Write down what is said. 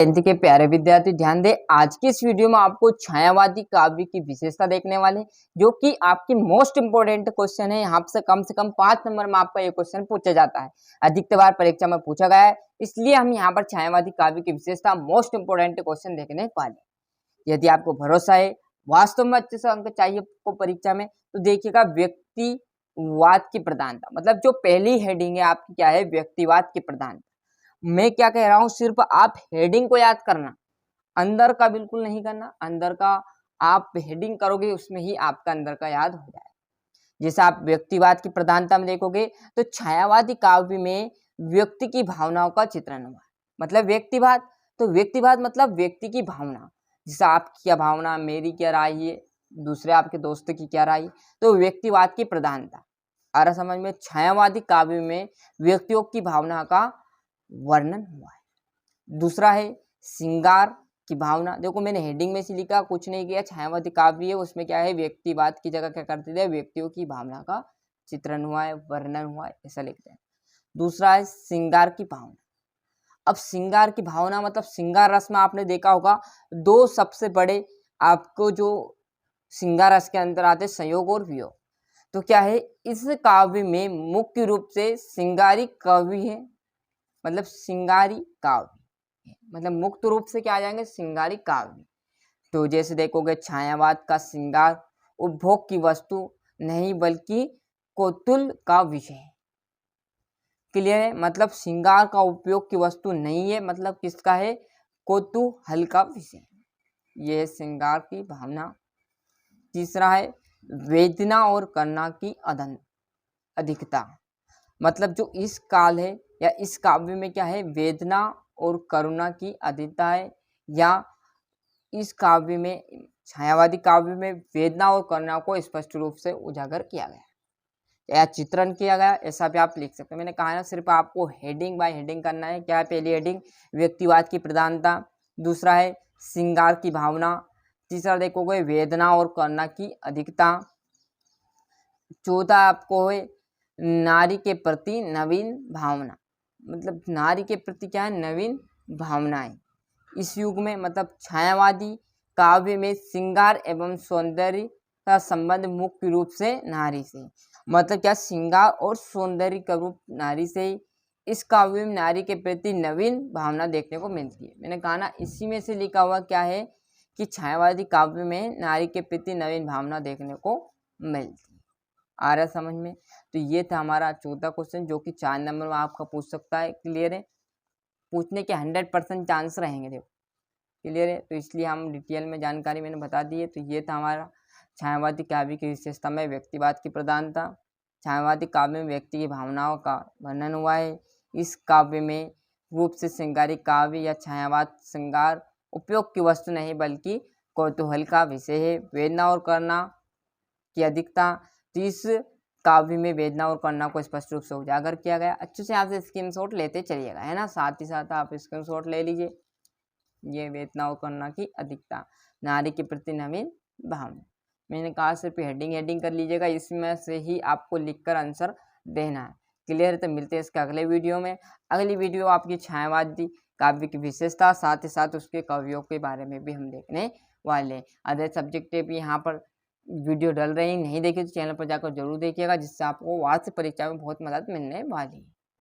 10th के प्यारे विद्यार्थी ध्यान दें। आज की इस वीडियो में आपको छायावादी काव्य की विशेषता देखने वाले, जो कि आपकी मोस्ट इंपोर्टेंट क्वेश्चन है। यहाँ से कम 5 नंबर में आपका ये क्वेश्चन पूछा जाता है, अधिकतर बार परीक्षा में पूछा गया है, इसलिए हम यहाँ पर छायावादी काव्य की विशेषता मोस्ट इंपोर्टेंट क्वेश्चन देखने वाले। यदि आपको भरोसा है वास्तव में अच्छे से अंक चाहिए आपको परीक्षा में, तो देखिएगा व्यक्तिवाद की प्रधानता, मतलब जो पहली हेडिंग है आपकी क्या है, व्यक्तिवाद की प्रधानता। मैं क्या कह रहा हूं, सिर्फ आप हेडिंग को याद करना, अंदर का बिल्कुल नहीं करना। अंदर का आप हेडिंग करोगे उसमें ही आपका अंदर का याद हो जाएगा। जैसे आप व्यक्तिवाद की प्रधानता में देखोगे तो छायावादी काव्य में व्यक्ति की भावनाओं का चित्रण हुआ, मतलब व्यक्तिवाद, तो व्यक्तिवाद मतलब व्यक्ति की भावना। जैसे आपकी क्या भावना, मेरी क्या राय है, दूसरे आपके दोस्त की क्या राय, तो व्यक्तिवाद की प्रधानता आ रहा समझ में। छायावादी काव्य में व्यक्तियों की भावना का वर्णन हुआ है। दूसरा है श्रृंगार की भावना। देखो मैंने हेडिंग में से लिखा, कुछ नहीं किया, छायावादी काव्य है, उसमें क्या है, व्यक्तिवाद की जगह क्या करते थे, व्यक्तियों की भावना का चित्रण हुआ है, वर्णन हुआ है, ऐसा लिखते हैं। दूसरा है श्रृंगार की भावना। अब श्रृंगार की भावना मतलब श्रृंगार रस में आपने देखा होगा दो सबसे बड़े आपको जो श्रृंगार रस के अंदर आते, संयोग और वियोग। तो क्या है, इस काव्य में मुख्य रूप से श्रृंगारी काव्य है, मतलब श्रृंगारी काव्य, मतलब मुक्त रूप से क्या आ जाएंगे, श्रृंगारी काव्य। तो जैसे देखोगे छायावाद का श्रृंगार उपभोग की वस्तु नहीं बल्कि कौतूहल का विषय। क्लियर है, मतलब श्रृंगार का उपयोग की वस्तु नहीं है, मतलब किसका है, कौतूहल का विषय। यह है श्रृंगार की भावना। तीसरा है वेदना और करुणा की अधिकता, मतलब जो इस काल है या इस काव्य में क्या है, वेदना और करुणा की अधिकता है, या इस काव्य में, छायावादी काव्य में वेदना और करुणा को स्पष्ट रूप से उजागर किया गया या चित्रण किया गया, ऐसा भी आप लिख सकते हैं। मैंने कहा ना, सिर्फ आपको हेडिंग बाय हेडिंग करना है। क्या है पहली हेडिंग, व्यक्तिवाद की प्रधानता। दूसरा है श्रृंगार की भावना। तीसरा देखोगे वेदना और करुणा की अधिकता। चौथा आपको है नारी के प्रति नवीन भावना, मतलब नारी के प्रति क्या है, नवीन भावनाएं। इस युग में मतलब छायावादी काव्य में श्रृंगार एवं सौंदर्य का संबंध मुख्य रूप से नारी से, मतलब क्या, श्रृंगार और सौंदर्य का रूप नारी से। इस काव्य में नारी के प्रति नवीन भावना देखने को मिलती है। मैंने कहा ना, इसी में से लिखा हुआ क्या है कि छायावादी काव्य में नारी के प्रति नवीन भावना देखने को मिलती है। आ रहा समझ में। तो ये था हमारा चौथा क्वेश्चन, जो कि 4 नंबर में आपका पूछ सकता है। क्लियर है, पूछने के 100% चांस रहेंगे, देखो क्लियर है। तो इसलिए हम डिटेल में जानकारी मैंने बता दी है। तो ये था हमारा छायावादी काव्य की विशेषता में व्यक्तिवाद की प्रधानता। छायावादी काव्य में व्यक्ति की भावनाओं का वर्णन हुआ है। इस काव्य में रूप से श्रृंगारी काव्य या छायावाद श्रृंगार उपयोग की वस्तु नहीं बल्कि कौतूहल का विषय है। वेदना और करुणा की अधिकता, तो इस काव्य में वेदना और करुणा को स्पष्ट रूप से उजागर किया गया। अच्छे से आप स्क्रीनशॉट लेते चलिएगा, है ना, साथ ही साथ आप स्क्रीनशॉट ले लीजिए। ये वेदना और करुणा की अधिकता, नारी के प्रति नवीन भावना। मैंने कहा सिर्फ हेडिंग कर लीजिएगा, इसमें से ही आपको लिखकर आंसर देना है। क्लियर है, तो मिलते हैं इसके अगले वीडियो में। अगली वीडियो आपकी छायावादी काव्य की विशेषता, साथ ही साथ उसके कवियों के बारे में भी हम देखने वाले हैं। अदर सब्जेक्ट भी यहाँ पर वीडियो डल रही नहीं देखी तो चैनल पर जाकर जरूर देखिएगा, जिससे आपको वार्षिक परीक्षा में बहुत मदद मिलने वाली है।